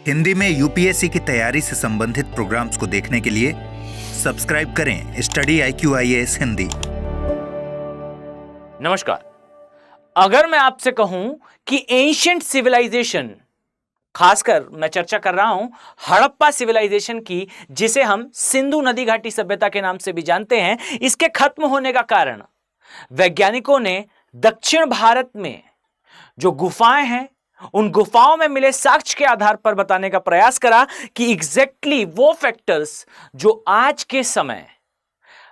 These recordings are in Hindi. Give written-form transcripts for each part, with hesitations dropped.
हिंदी में यूपीएससी की तैयारी से संबंधित प्रोग्राम्स को देखने के लिए सब्सक्राइब करें स्टडी IQIAS हिंदी। नमस्कार। अगर मैं आपसे कहूं कि एंशिएंट सिविलाइजेशन, खासकर मैं चर्चा कर रहा हूं हड़प्पा सिविलाइजेशन की, जिसे हम सिंधु नदी घाटी सभ्यता के नाम से भी जानते हैं, इसके खत्म होने का कारण वैज्ञानिकों ने दक्षिण भारत में जो गुफाएं हैं उन गुफाओं में मिले साक्ष्य के आधार पर बताने का प्रयास करा कि एग्जैक्टली वो फैक्टर्स जो आज के समय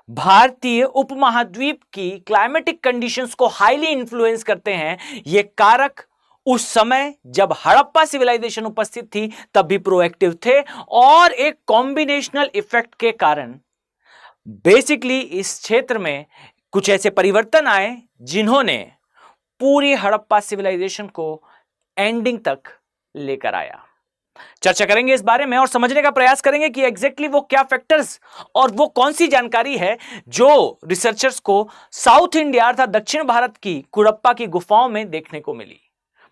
भारतीय उपमहाद्वीप की क्लाइमेटिक कंडीशंस को हाईली इन्फ्लुएंस करते हैं, ये कारक उस समय जब हड़प्पा सिविलाइजेशन उपस्थित थी तब भी प्रोएक्टिव थे और एक कॉम्बिनेशनल इफेक्ट के कारण बेसिकली इस क्षेत्र में कुछ ऐसे परिवर्तन आए जिन्होंने पूरी हड़प्पा सिविलाइजेशन को एंडिंग तक लेकर आया। चर्चा करेंगे इस बारे में और समझने का प्रयास करेंगे कि एग्जैक्टली वो क्या फैक्टर्स और वो कौन सी जानकारी है जो रिसर्चर्स को साउथ इंडिया अर्थात दक्षिण भारत की हड़प्पा की गुफाओं में देखने को मिली।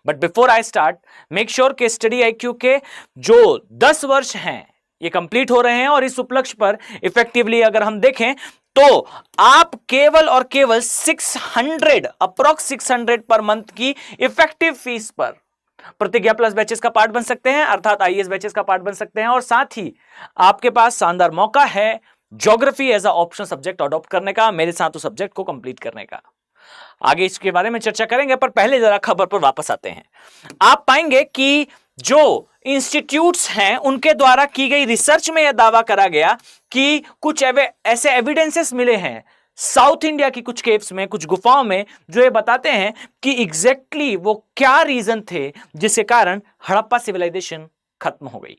But before I start, make sure के स्टडी IQ के जो 10 वर्ष हैं ये कंप्लीट हो रहे हैं और इस उपलक्ष्य पर इफेक्टिवली अगर हम देखें तो आप केवल और केवल 600 अप्रॉक्स 600 पर मंथ की इफेक्टिव फीस पर प्रतिज्ञा प्लस बैचेस का पार्ट बन सकते हैं, अर्थात IAS बैचेस का पार्ट बन सकते हैं। और साथ ही आपके पास शानदार मौका है geography as a optional subject adopt करने का, मेरे साथ उस सब्जेक्ट को कंप्लीट करने का। आगे इसके बारे में चर्चा करेंगे, पर पहले जरा खबर पर वापस आते हैं। आप पाएंगे कि जो इंस्टीट्यूट्स हैं उनके द्वारा की गई रिसर्च में यह दावा करा गया कि कुछ ऐसे एविडेंसेस मिले हैं साउथ इंडिया की कुछ केव्स में, कुछ गुफाओं में, जो ये बताते हैं कि एग्जैक्टली वो क्या रीजन थे जिसके कारण हड़प्पा सिविलाइजेशन खत्म हो गई।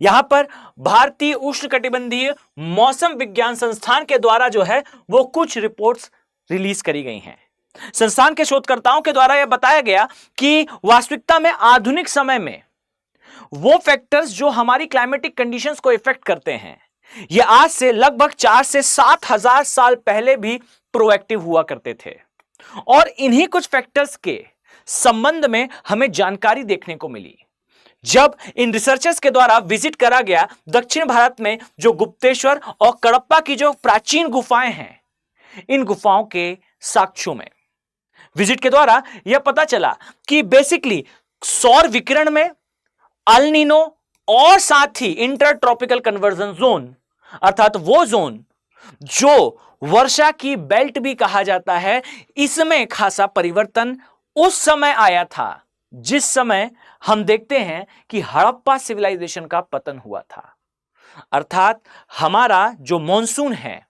यहां पर भारतीय उष्णकटिबंधीय मौसम विज्ञान संस्थान के द्वारा जो है वो कुछ रिपोर्ट्स रिलीज करी गई हैं। संस्थान के शोधकर्ताओं के द्वारा यह बताया गया कि वास्तविकता में आधुनिक समय में वो फैक्टर्स जो हमारी क्लाइमेटिक कंडीशंस को इफेक्ट करते हैं ये आज से लगभग 4 से 7 हजार साल पहले भी प्रोएक्टिव हुआ करते थे। और इन्हीं कुछ फैक्टर्स के संबंध में हमें जानकारी देखने को मिली जब इन रिसर्चर्स के द्वारा विजिट करा गया दक्षिण भारत में जो गुप्तेश्वर और हड़प्पा की जो प्राचीन गुफाएं हैं, इन गुफाओं के साक्ष्यों में विजिट के द्वारा यह पता चला कि बेसिकली सौर विकिरण में अल नीनो और साथ ही इंटर ट्रॉपिकल कन्वर्जन जोन, अर्थात वो जोन जो वर्षा की बेल्ट भी कहा जाता है, इसमें खासा परिवर्तन उस समय आया था जिस समय हम देखते हैं कि हड़प्पा सिविलाइजेशन का पतन हुआ था। अर्थात हमारा जो मॉनसून है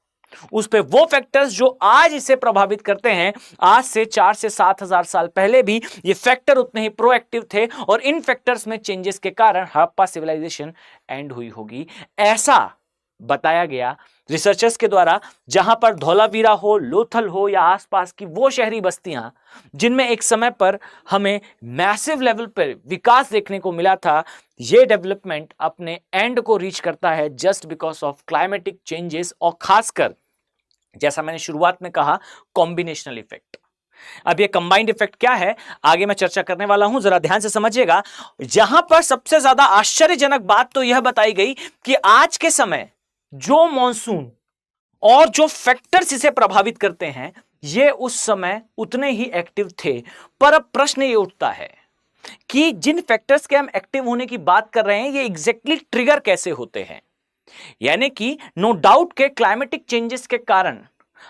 उस पे वो फैक्टर्स जो आज इसे प्रभावित करते हैं, आज से 4 से 7 हजार साल पहले भी ये फैक्टर उतने ही प्रोएक्टिव थे और इन फैक्टर्स में चेंजेस के कारण हड़प्पा सिविलाइजेशन एंड हुई होगी, ऐसा बताया गया रिसर्चर्स के द्वारा। जहां पर धौलावीरा हो, लोथल हो या आसपास की वो शहरी बस्तियां जिनमें एक समय पर हमें मैसिव लेवल पर विकास देखने को मिला था, ये डेवलपमेंट अपने एंड को रीच करता है just because of climatic changes और खासकर जैसा मैंने शुरुआत में कहा कॉम्बिनेशनल इफेक्ट। अब ये कंबाइंड इफेक्ट क्या है आगे मैं चर्चा करने वाला हूं, जरा ध्यान से समझिएगा। जहां पर सबसे ज्यादा आश्चर्यजनक बात तो यह बताई गई कि आज के समय जो मॉनसून और जो फैक्टर्स इसे प्रभावित करते हैं ये उस समय उतने ही एक्टिव थे। पर अब प्रश्न ये उठता है कि जिन फैक्टर्स के हम एक्टिव होने की बात कर रहे हैं ये एग्जैक्टली ट्रिगर कैसे होते हैं। यानी कि नो डाउट के क्लाइमेटिक चेंजेस के कारण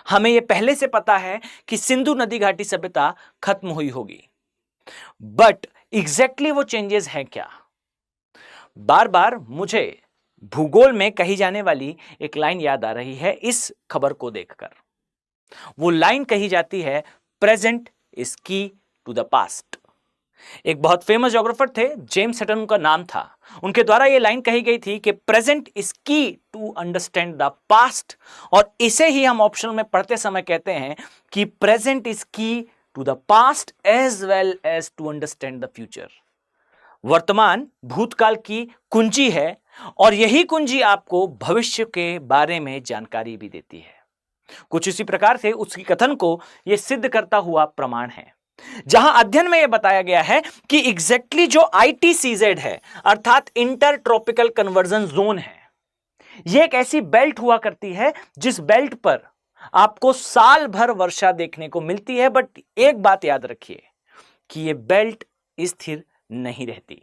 हमें यह पहले से पता है कि सिंधु नदी घाटी सभ्यता खत्म हुई होगी, बट एग्जैक्टली वो चेंजेस हैं क्या। बार बार मुझे भूगोल में कही जाने वाली एक लाइन याद आ रही है इस खबर को देखकर। वो लाइन कही जाती है, present is key to the past. एक बहुत फेमस ज्योग्राफर थे, जेम्स हटन उनका नाम था, उनके द्वारा ये लाइन कही गई थी कि present is key to understand the past. और इसे ही हम ऑप्शन में पढ़ते समय कहते हैं कि present is key to the past as well as to understand the future. वर्तमान भूतकाल की कुंजी है और यही कुंजी आपको भविष्य के बारे में जानकारी भी देती है। कुछ इसी प्रकार से उसकी कथन को यह सिद्ध करता हुआ प्रमाण है। जहां अध्ययन में यह बताया गया है कि एग्जैक्टली जो ITCZ है अर्थात इंटर ट्रॉपिकल कन्वर्जन जोन है, यह एक ऐसी बेल्ट हुआ करती है जिस बेल्ट पर आपको साल भर वर्षा देखने को मिलती है। बट एक बात याद रखिए कि यह बेल्ट स्थिर नहीं रहती,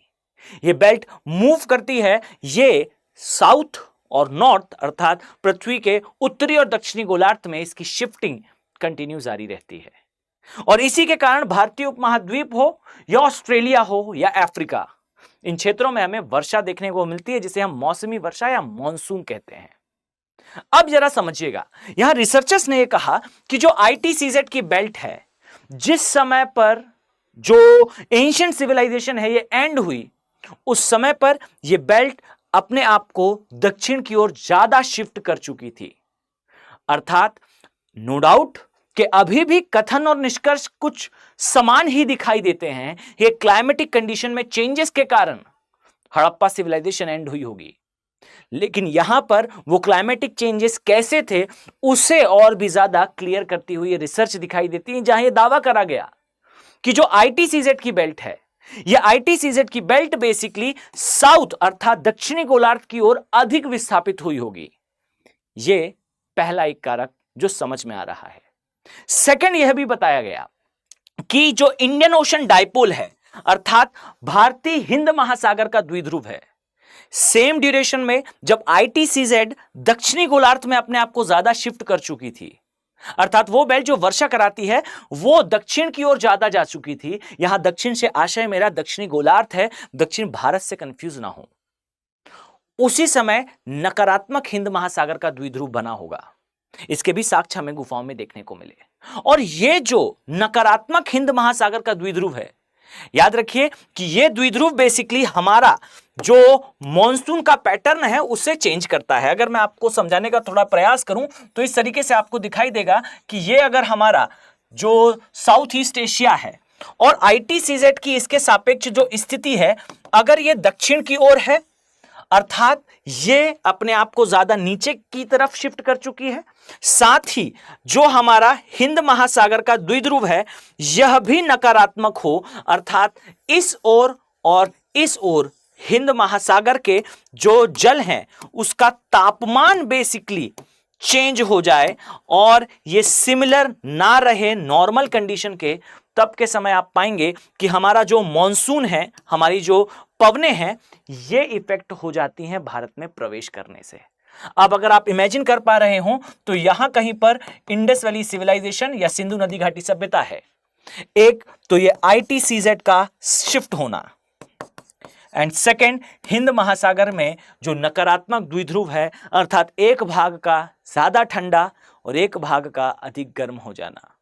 यह बेल्ट मूव करती है। यह साउथ और नॉर्थ अर्थात पृथ्वी के उत्तरी और दक्षिणी गोलार्ध में इसकी शिफ्टिंग कंटिन्यू जारी रहती है। और इसी के कारण भारतीय उपमहाद्वीप हो या ऑस्ट्रेलिया हो या अफ्रीका, इन क्षेत्रों में हमें वर्षा देखने को मिलती है जिसे हम मौसमी वर्षा या मॉनसून कहते हैं। अब जरा समझिएगा, यहां रिसर्चर्स ने यह कहा कि जो ITCZ की बेल्ट है, जिस समय पर जो एंशिएंट सिविलाइजेशन है ये एंड हुई, उस समय पर यह बेल्ट अपने आप को दक्षिण की ओर ज्यादा शिफ्ट कर चुकी थी। अर्थात नो डाउट कि अभी भी कथन और निष्कर्ष कुछ समान ही दिखाई देते हैं। ये क्लाइमेटिक कंडीशन में चेंजेस के कारण हड़प्पा सिविलाइजेशन एंड हुई होगी, लेकिन यहां पर वो क्लाइमेटिक चेंजेस कैसे थे उसे और भी ज्यादा क्लियर करती हुई रिसर्च दिखाई देती है, जहां यह दावा करा गया कि जो ITCZ की बेल्ट है, यह ITCZ की बेल्ट बेसिकली साउथ अर्थात दक्षिणी गोलार्ध की ओर अधिक विस्थापित हुई होगी। यह पहला एक कारक जो समझ में आ रहा है। सेकंड, यह भी बताया गया कि जो इंडियन ओशन डाइपोल है अर्थात भारतीय हिंद महासागर का द्विध्रुव है, सेम ड्यूरेशन में जब ITCZ दक्षिणी गोलार्ध में अपने आप को ज्यादा शिफ्ट कर चुकी थी, अर्थात वो बेल्ट जो वर्षा कराती है वो दक्षिण की ओर ज्यादा जा चुकी थी। यहां दक्षिण से आशय मेरा दक्षिणी गोलार्ध है, दक्षिण भारत से कंफ्यूज ना हो। उसी समय नकारात्मक हिंद महासागर का द्विध्रुव बना होगा, इसके भी साक्ष्य हमें गुफाओं में देखने को मिले। और ये जो नकारात्मक हिंद महासागर का द्विध्रुव है, याद रखिए कि ये द्विध्रुव बेसिकली हमारा जो मॉनसून का पैटर्न है उससे चेंज करता है। अगर मैं आपको समझाने का थोड़ा प्रयास करूं तो इस तरीके से आपको दिखाई देगा कि ये अगर हमारा जो साउथ ईस्ट एशिया है और ITCZ की इसके सापेक्ष जो स्थिति है, अगर ये दक्षिण की ओर है अर्थात ये अपने आप को ज्यादा नीचे की तरफ शिफ्ट कर चुकी है, साथ ही जो हमारा हिंद महासागर का द्विध्रुव है यह भी नकारात्मक हो, अर्थात इस ओर और इस ओर हिंद महासागर के जो जल हैं उसका तापमान बेसिकली चेंज हो जाए और ये सिमिलर ना रहे नॉर्मल कंडीशन के, तब के समय आप पाएंगे कि हमारा जो मॉनसून है, हमारी जो पवनें हैं, ये इफेक्ट हो जाती हैं भारत में प्रवेश करने से। अब अगर आप इमेजिन कर पा रहे हो तो यहां कहीं पर इंडस वैली सिविलाइजेशन या सिंधु नदी घाटी सभ्यता है, एक तो ये ITCZ का शिफ्ट होना, एंड सेकेंड हिंद महासागर में जो नकारात्मक द्विध्रुव है अर्थात एक भाग का ज्यादा ठंडा और एक भाग का अधिक गर्म हो जाना।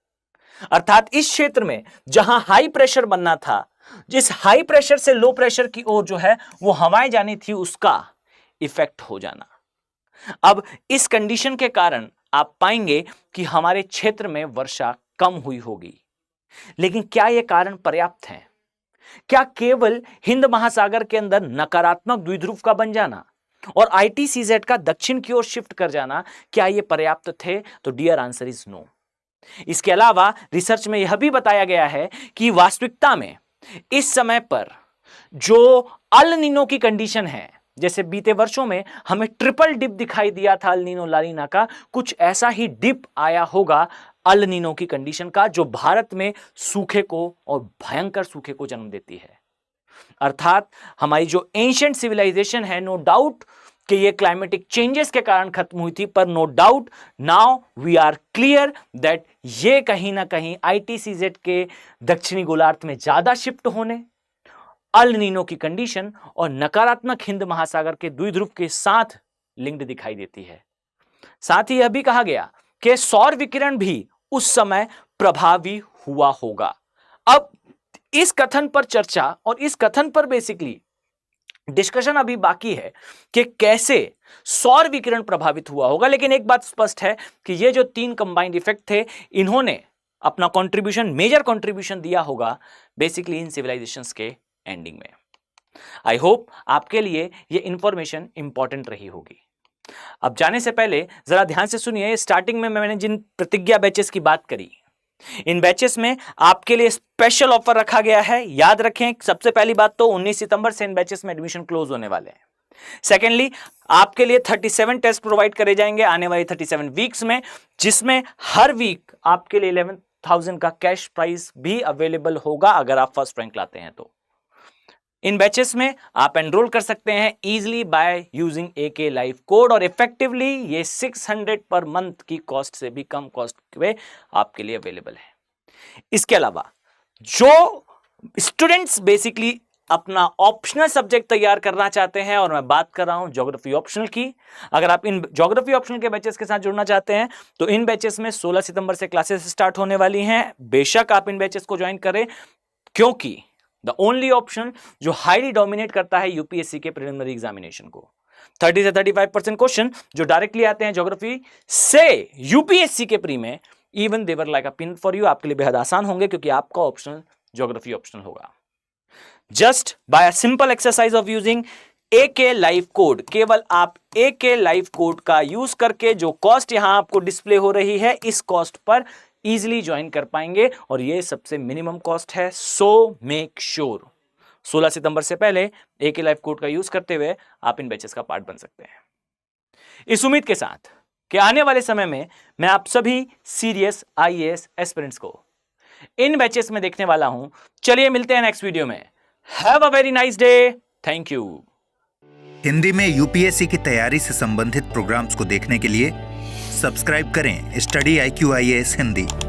अर्थात इस क्षेत्र में जहां हाई प्रेशर बनना था, जिस हाई प्रेशर से लो प्रेशर की ओर जो है वो हवाएं जानी थी, उसका इफेक्ट हो जाना। अब इस कंडीशन के कारण आप पाएंगे कि हमारे क्षेत्र में वर्षा कम हुई होगी। लेकिन क्या यह कारण पर्याप्त है? क्या केवल हिंद महासागर के अंदर नकारात्मक द्विध्रुव का बन जाना और ITCZ का दक्षिण की ओर शिफ्ट कर जाना, क्या यह पर्याप्त थे? तो डियर आंसर इज नो। इसके अलावा रिसर्च में यह भी बताया गया है कि वास्तविकता में इस समय पर जो अल नीनो की कंडीशन है, जैसे बीते वर्षों में हमें ट्रिपल डिप दिखाई दिया था अल नीनो ला नीना का, कुछ ऐसा ही डिप आया होगा अल नीनो की कंडीशन का, जो भारत में सूखे को और भयंकर सूखे को जन्म देती है। अर्थात हमारी जो एंशिएंट सिविलाइजेशन है, नो डाउट कि ये क्लाइमेटिक चेंजेस के कारण खत्म हुई थी, पर no doubt now we are clear that ये कहीं ना कहीं ITCZ के दक्षिणी गोलार्ध में ज्यादा शिफ्ट होने, अल नीनो की कंडीशन और नकारात्मक हिंद महासागर के द्विध्रुव के साथ लिंक्ड दिखाई देती है। साथ ही यह भी कहा गया कि सौर विकिरण भी उस समय प्रभावी हुआ होगा। अब इस कथन पर चर्चा और इस कथन पर बेसिकली डिस्कशन अभी बाकी है कि कैसे सौर विकिरण प्रभावित हुआ होगा, लेकिन एक बात स्पष्ट है कि ये जो तीन कंबाइंड इफेक्ट थे, इन्होंने अपना कंट्रीब्यूशन, मेजर कंट्रीब्यूशन दिया होगा बेसिकली इन सिविलाइजेशंस के एंडिंग में। आई होप आपके लिए ये इंफॉर्मेशन इंपॉर्टेंट रही होगी। अब जाने से पहले जरा ध्यान से सुनिए, स्टार्टिंग में मैंने जिन प्रतिज्ञा बैचेस की बात करी, इन बैचेस में आपके लिए स्पेशल ऑफर रखा गया है। याद रखें, सबसे पहली बात तो 19 सितंबर से इन बैचेस में एडमिशन क्लोज होने वाले हैं। सेकेंडली, आपके लिए 37 टेस्ट प्रोवाइड करे जाएंगे आने वाली 37 वीक्स में, जिसमें हर वीक आपके लिए 11,000 का कैश प्राइज भी अवेलेबल होगा अगर आप फर्स्ट रैंक लाते हैं तो। इन बैचेस में आप एनरोल कर सकते हैं easily by using AK live code, और इफेक्टिवली ये 600 पर मंथ की कॉस्ट से भी कम कॉस्ट पे आपके लिए अवेलेबल है। इसके अलावा जो स्टूडेंट्स बेसिकली अपना ऑप्शनल सब्जेक्ट तैयार करना चाहते हैं, और मैं बात कर रहा हूं ज्योग्राफी ऑप्शनल की, अगर आप इन ज्योग्राफी ऑप्शनल के बैचेस के साथ जुड़ना चाहते हैं तो इन बैचेस में 16 सितंबर से क्लासेस स्टार्ट होने वाली हैं। बेशक आप इन बैचेस को ज्वाइन करें, क्योंकि द ओनली ऑप्शन जो हाईली डोमिनेट करता है यूपीएससी के प्रिलिमिनरी एग्जामिनेशन को, 30 से 35% क्वेश्चन जो डायरेक्टली आते हैं ज्योग्राफी से यूपीएससी के प्री में, even they're like a pin for you, आपके लिए बेहद आसान होंगे क्योंकि आपका ऑप्शनल ज्योग्राफी ऑप्शनल होगा। Just by a simple exercise of using AK live code, केवल आप AK लाइव कोड का यूज करके जो कॉस्ट यहां आपको डिस्प्ले हो रही है, इस कॉस्ट पर इजीली ज्वाइन कर पाएंगे, और ये सबसे मिनिमम कॉस्ट है। सो मेक श्योर 16 सितंबर से पहले AK लाइव कोड का यूज करते हुए आप इन बैचेस का पार्ट बन सकते हैं। इस उम्मीद के साथ कि आने वाले समय में मैं आप सभी सीरियस IAS एस्पिरेंट्स को इन बैचेस में देखने वाला हूं। चलिए मिलते हैं नेक्स्ट वीडियो में। Have a very nice day. Thank you. Hindi में यूपीएससी की तैयारी से संबंधित प्रोग्राम्स को देखने के लिए सब्सक्राइब करें स्टडी IQ IAS हिंदी।